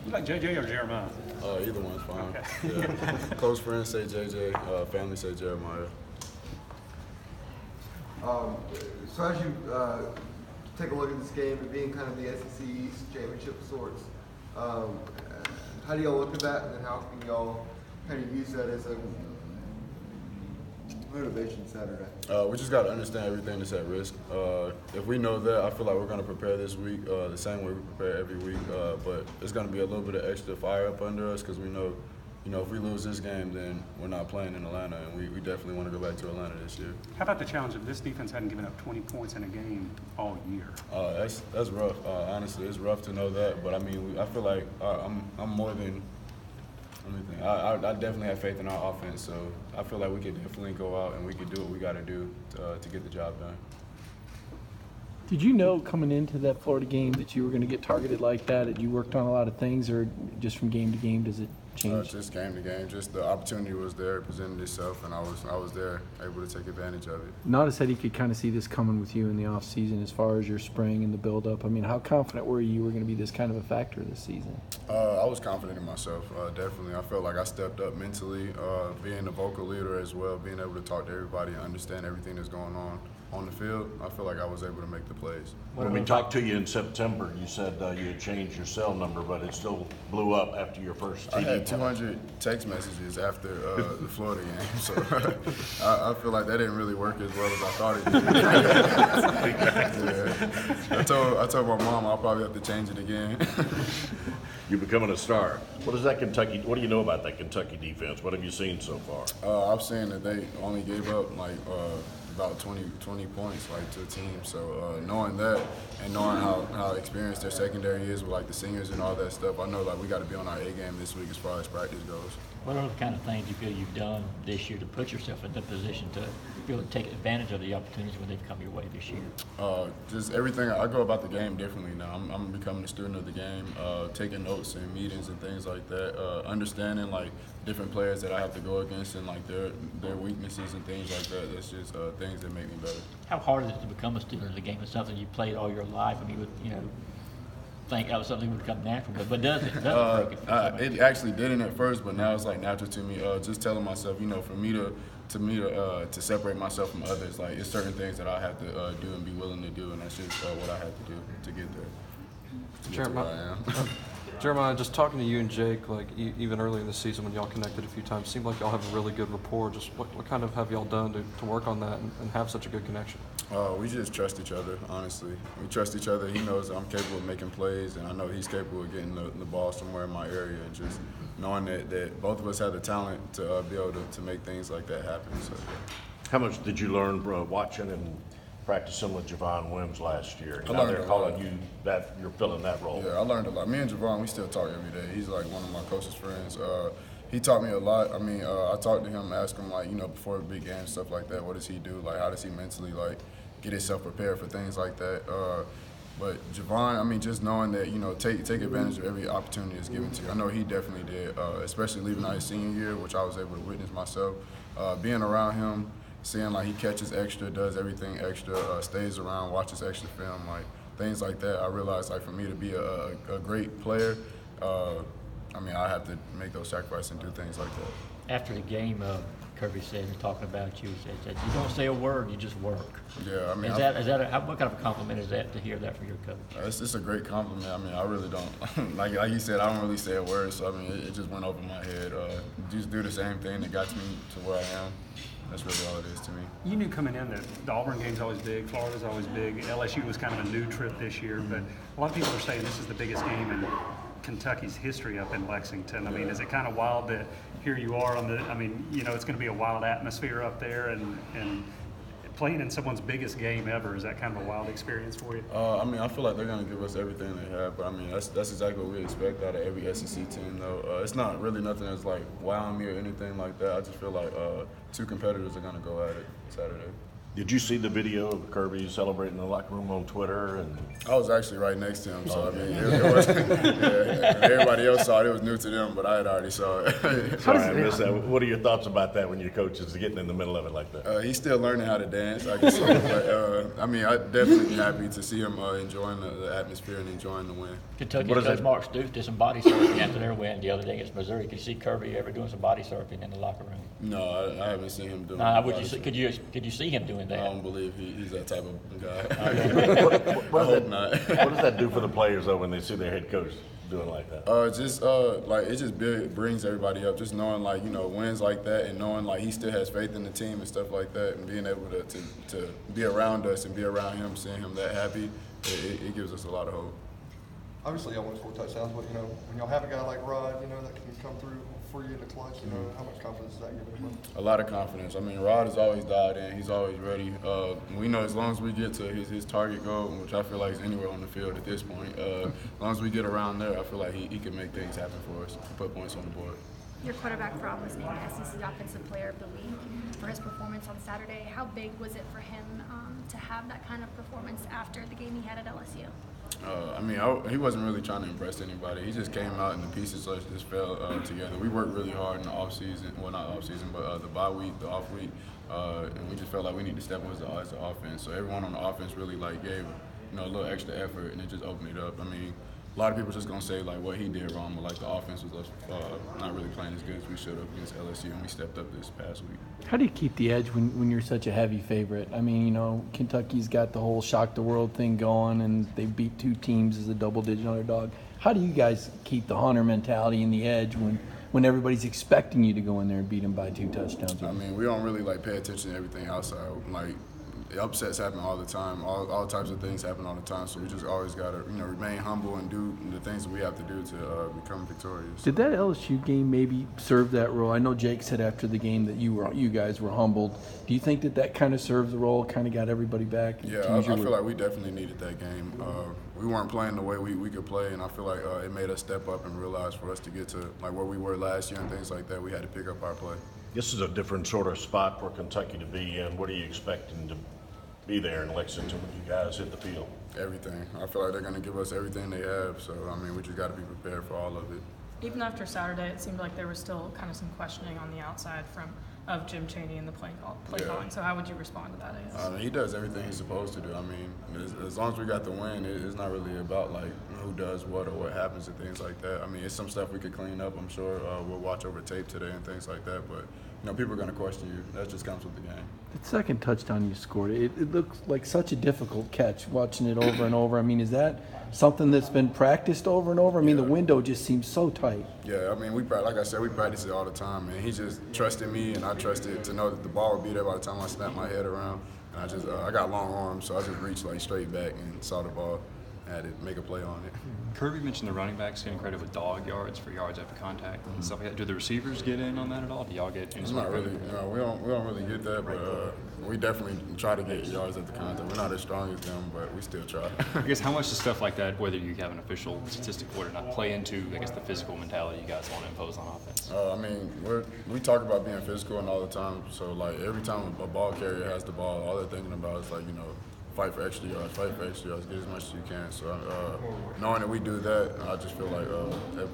You like JJ or Jeremiah? Either one's fine. Okay. Yeah. Close friends say JJ, family say Jeremiah. So as you take a look at this game and being kind of the SEC East championship of sorts, how do y'all look at that, and then how can y'all kind of use that as a motivation Saturday? We just got to understand everything that's at risk. If we know that, I feel like we're going to prepare this week the same way we prepare every week. But it's going to be a little bit of extra fire up under us because we know, if we lose this game, then we're not playing in Atlanta, and we definitely want to go back to Atlanta this year. How about the challenge of this defense hadn't given up 20 points in a game all year? That's rough. Honestly, it's rough to know that. But I mean, I feel like I'm more than. Let me think. I definitely have faith in our offense, so I feel like we could definitely go out and we could do what we got to do to get the job done. Did you know coming into that Florida game that you were going to get targeted like that? Had you worked on a lot of things, or just from game to game does it change? Just game to game. Just the opportunity was there, it presented itself, and I was there, able to take advantage of it. Nada said he could kind of see this coming with you in the off season as far as your spring and the build up. I mean, how confident were you were going to be this kind of a factor this season? I was confident in myself, definitely. I felt like I stepped up mentally, being a vocal leader as well, being able to talk to everybody and understand everything that's going on the field. I feel like I was able to make the plays. When we talked to you in September, you said you had changed your cell number, but it still blew up after your first TD. I had 200 text messages after the Florida game, so I feel like that didn't really work as well as I thought it did. Yeah. I told my mom I'll probably have to change it again. You're becoming a star. What do you know about that Kentucky defense? What have you seen so far? I've seen that they only gave up about 20 points to a team. So knowing that and knowing how experienced their secondary is with the seniors and all that stuff, I know we got to be on our A game this week as far as practice goes. What are the kind of things you feel you've done this year to put yourself in the position to be able to take advantage of the opportunities when they've come your way this year? Just everything. I go about the game differently now. I'm becoming a student of the game, taking notes in meetings and things like that, understanding different players that I have to go against and their weaknesses and things like that. That's just things that make me better. How hard is it to become a student of the game? It's something you played all your life, and you would, think that was something that would come natural, but does it? It actually didn't at first, but now it's natural to me. Just telling myself, for me to separate myself from others, it's certain things that I have to do and be willing to do, and that's just what I have to do to get there. Jeremiah, just talking to you and Jake, even earlier in the season when y'all connected a few times, seemed like y'all have a really good rapport. Just what kind of have y'all done to work on that and have such a good connection? We just trust each other, honestly. We trust each other. He knows I'm capable of making plays, and I know he's capable of getting the ball somewhere in my area, and just knowing that both of us have the talent to be able to make things like that happen. So. How much did you learn watching and practicing with Javon Wims last year? Now they're calling you that you're filling that role. Yeah, I learned a lot. Me and Javon, we still talk every day. He's one of my closest friends. He taught me a lot. I mean, I talked to him, asked him before big games, stuff like that. What does he do? How does he mentally get himself prepared for things like that? But Javon, just knowing that take advantage of every opportunity that's given to you. I know he definitely did, especially leaving out his senior year, which I was able to witness myself. Being around him, seeing he catches extra, does everything extra, stays around, watches extra film, things like that. I realized for me to be a great player, I have to make those sacrifices and do things like that. After the game, Kirby said, talking about you, said you don't say a word, you just work. Yeah, what kind of a compliment is that to hear that from your coach? It's a great compliment. I really don't, like you said, I don't really say a word, so it just went over my head. Just do the same thing that got me to where I am. That's really all it is to me. You knew coming in that the Auburn game's always big, Florida's always big, LSU was kind of a new trip this year, but a lot of people are saying this is the biggest game in Kentucky's history up in Lexington. Is it kind of wild that here you are on it's going to be a wild atmosphere up there and playing in someone's biggest game ever, is that kind of a wild experience for you? I feel like they're going to give us everything they have, but that's exactly what we expect out of every SEC team, though. It's not really nothing that's wowing me or anything like that. I just feel like two competitors are going to go at it Saturday. Did you see the video of Kirby celebrating in the locker room on Twitter? And I was actually right next to him, so it was. Yeah, Everybody else saw it. It was new to them, but I had already saw it. Sorry, I missed that. What are your thoughts about that when your coach is getting in the middle of it like that? He's still learning how to dance, I guess. But I mean, I'm definitely happy to see him enjoying the atmosphere and enjoying the win. Kentucky What is coach that? Mark Stoops did some body surfing after their win the other day against Missouri. Could you see Kirby ever doing some body surfing in the locker room? No, I haven't seen him doing Could you see him doing I that? don't believe he's that type of guy. What I does hope not. What does that do for the players though when they see their head coach doing like that? Like it just brings everybody up. Just knowing like wins like that, and knowing like he still has faith in the team and stuff like that, and being able to be around us and be around him, seeing him that happy, it gives us a lot of hope. Obviously, y'all won 4 touchdowns, but when y'all have a guy like Rod, that can come through for you in the clutch, how much confidence does that give you? A lot of confidence. I mean, Rod is always dialed in. He's always ready. We know as long as we get to his target goal, which I feel like is anywhere on the field at this point, as long as we get around there, I feel like he can make things happen for us, put points on the board. Your quarterback Fromm was named SEC Offensive Player of the Week for his performance on Saturday. How big was it for him to have that kind of performance after the game he had at LSU? He wasn't really trying to impress anybody. He just came out and the pieces just fell together. We worked really hard in the off season. Well, not off season, but the bye week, the off week, and we just felt like we need to step up as the offense. So everyone on the offense really gave a little extra effort, and it just opened it up. I mean, a lot of people just gonna say what he did wrong, but the offense was not really playing as good as we should have against LSU, and we stepped up this past week. How do you keep the edge when you're such a heavy favorite? I mean, Kentucky's got the whole shock the world thing going, and they beat 2 teams as a double-digit underdog. How do you guys keep the Hunter mentality and the edge when everybody's expecting you to go in there and beat them by 2 touchdowns? I mean, we don't really pay attention to everything outside. Upsets happen all the time. All types of things happen all the time. So we just always gotta, remain humble and do the things that we have to do to become victorious. Did that LSU game maybe serve that role? I know Jake said after the game that you guys were humbled. Do you think that kind of serves the role, kind of got everybody back? Yeah, I feel like we definitely needed that game. We weren't playing the way we could play, and I feel like it made us step up and realize for us to get to where we were last year and things like that, we had to pick up our play. This is a different sort of spot for Kentucky to be in. What are you expecting to be there in Lexington when you guys hit the field? Everything. I feel like they're going to give us everything they have. So, we just got to be prepared for all of it. Even after Saturday, it seemed like there was still kind of some questioning on the outside of Jim Chaney and the play calling. So how would you respond to that, I guess? He does everything he's supposed to do. As long as we got the win, it's not really about who does what or what happens and things like that. It's some stuff we could clean up. I'm sure we'll watch over tape today and things like that. But people are going to question you. That just comes with the game. The second touchdown you scored, it looks like such a difficult catch, watching it over and over. Is that something that's been practiced over and over? The window just seems so tight. Yeah, like I said, we practice it all the time, and he just trusted me, and I trusted to know that the ball would be there by the time I snapped my head around. And I got long arms, so I just reached straight back and saw the ball and had to make a play on it. Kirby mentioned the running backs getting credit with dog yards for yards after contact and stuff like that. Do the receivers get in on that at all? Do y'all get any sort of credit? We don't really get that, but we definitely try to get yards at the contact. We're not as strong as them, but we still try. I guess how much does stuff like that, whether you have an official statistic for it or not, play into, the physical mentality you guys want to impose on offense? We talk about being physical and all the time. So every time a ball carrier has the ball, all they're thinking about is fight for extra yards, get as much as you can. So knowing that we do that, I just feel like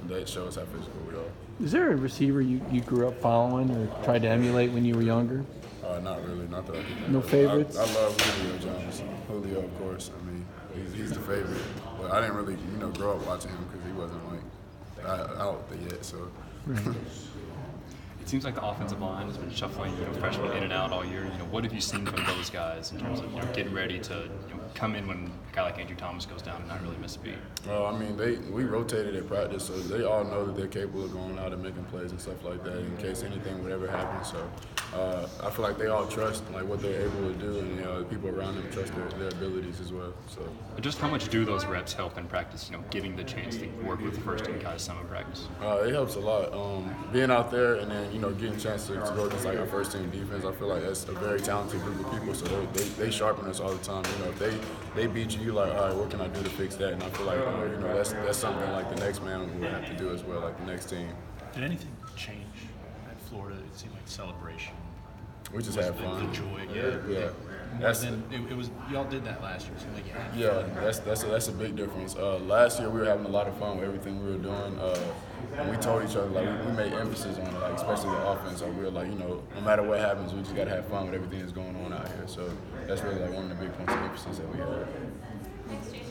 that shows how physical we are. Is there a receiver you grew up following or tried to emulate when you were younger? Not really, not that I can think No of. favorites? I love Julio Jones. Julio, of course. He's the favorite. But I didn't really, grow up watching him because he wasn't out there yet. So. Right. It seems like the offensive line has been shuffling, freshmen in and out all year. What have you seen from those guys in terms of getting ready to come in when a guy like Andrew Thomas goes down and not really miss a beat? We rotated at practice, so they all know that they're capable of going out and making plays and stuff like that in case anything would ever happen. So I feel like they all trust what they're able to do, and the people around them trust their abilities as well. So just how much do those reps help in practice? Getting the chance to work with the first team guys some in practice. It helps a lot. Being out there and then getting a chance to go against our first team defense. I feel like that's a very talented group of people. So they sharpen us all the time. If they beat you, you're like, all right, what can I do to fix that? And I feel like that's something the next man will have to do as well, the next team. Did anything change at Florida? It seemed like celebration. We just had fun. The joy. Yeah. more than it was. Y'all did that last year, so like you had Yeah, that's a big difference. Last year we were having a lot of fun with everything we were doing. And we told each other, like, we made emphasis on it, like, especially the offense. Like, we were like, you know, no matter what happens, we just got to have fun with everything that's going on out here. So that's really, like, one of the big points of emphasis that we had. Thanks, Jason.